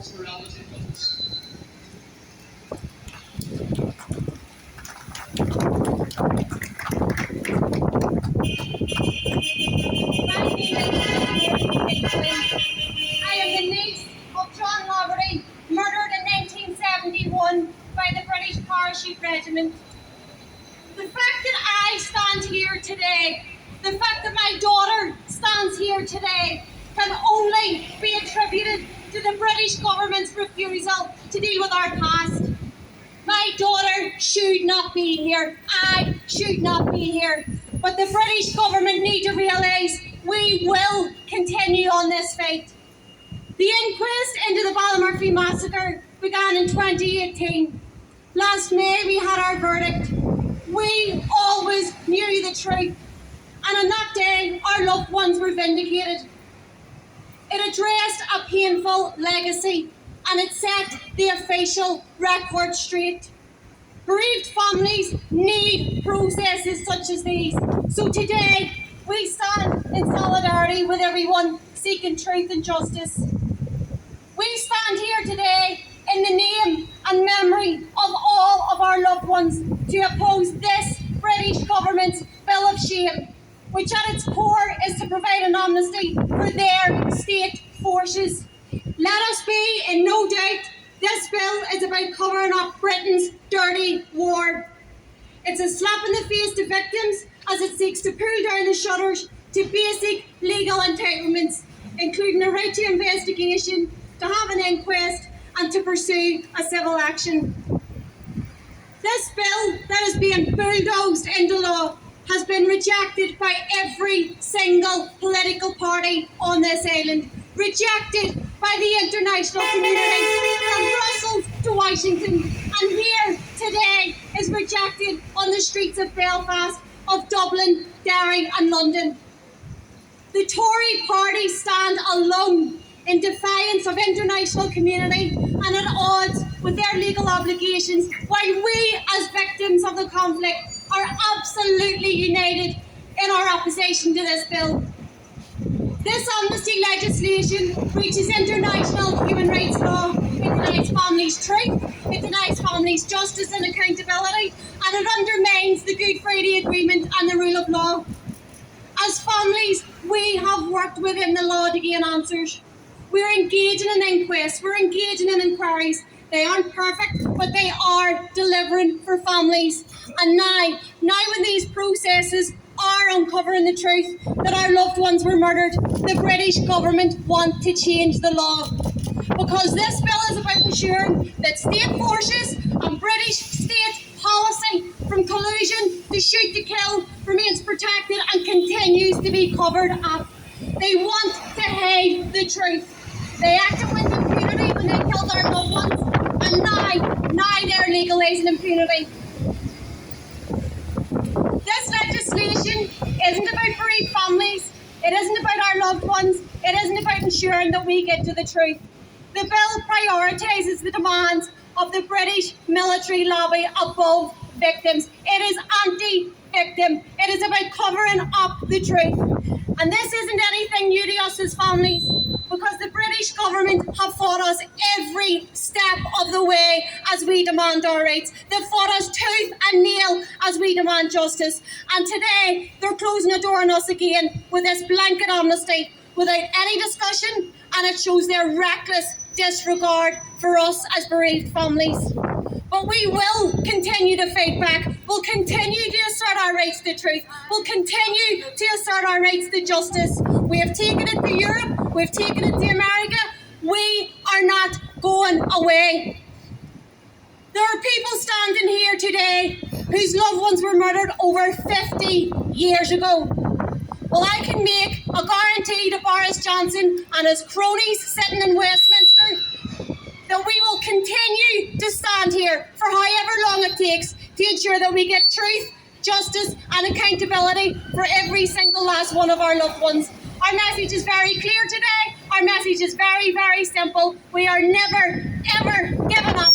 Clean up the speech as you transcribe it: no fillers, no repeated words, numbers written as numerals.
I am the niece of John Lavery, murdered in 1971 by the British Parachute Regiment. The fact that I stand here today, the fact that my daughter stands here today, can only be attributed to the British government's refusal to deal with our past. My daughter should not be here. I should not be here. But the British government need to realise we will continue on this fight. The inquest into the Ballymurphy massacre began in 2018. Last May we had our verdict. We always knew the truth. And on that day, our loved ones were vindicated. It addressed a painful legacy and it set the official record straight. Bereaved families need processes such as these. So today, we stand in solidarity with everyone seeking truth and justice. We stand here today in the name and memory of all of our loved ones to oppose this British government's Bill of Shame, which at its core is to provide an amnesty for their state forces. Let us be in no doubt, this bill is about covering up Britain's dirty war. It's a slap in the face to victims as it seeks to pull down the shutters to basic legal entitlements, including a right to investigation, to have an inquest and to pursue a civil action. This bill that is being bulldozed into law has been rejected by every single political party on this island, rejected by the international community from Brussels to Washington, and here today is rejected on the streets of Belfast, of Dublin, Derry and London. The Tory party stand alone in defiance of international community and at odds with their legal obligations, while we as victims of the conflict are absolutely united in our opposition to this bill. This amnesty legislation breaches international human rights law. It denies families truth, it denies families justice and accountability, and it undermines the Good Friday Agreement and the rule of law. As families, we have worked within the law to gain answers. We're engaging in inquests, we're engaging in inquiries. They aren't perfect, but they are delivering for families. And now when these processes are uncovering the truth that our loved ones were murdered, the British government want to change the law. Because this bill is about ensuring that state forces and British state policy from collusion to shoot to kill remains protected and continues to be covered up. They want to hide the truth. They acted with impunity when they killed our loved ones, and now they're legalising impunity. This legislation isn't about bereaved families, it isn't about our loved ones, it isn't about ensuring that we get to the truth. The bill prioritises the demands of the British military lobby above victims. It is anti-victim. It is about covering up the truth. And this isn't anything new to us as families, because the British government have fought us every step of the way as we demand our rights. They've fought us tooth and nail as we demand justice. And today, they're closing the door on us again with this blanket amnesty without any discussion, and it shows their reckless disregard for us as bereaved families. But we will continue to fight back. We'll continue to assert our rights to truth. We'll continue to assert our rights to justice. We have taken it to Europe. We've taken it to America. We are not going away. There are people standing here today whose loved ones were murdered over 50 years ago. Well, I can make a guarantee to Boris Johnson and his cronies sitting in Westminster that we will continue to stand here for however long it takes to ensure that we get truth, justice and accountability for every single last one of our loved ones. Our message is very clear today. Our message is very, very simple. We are never, ever giving up.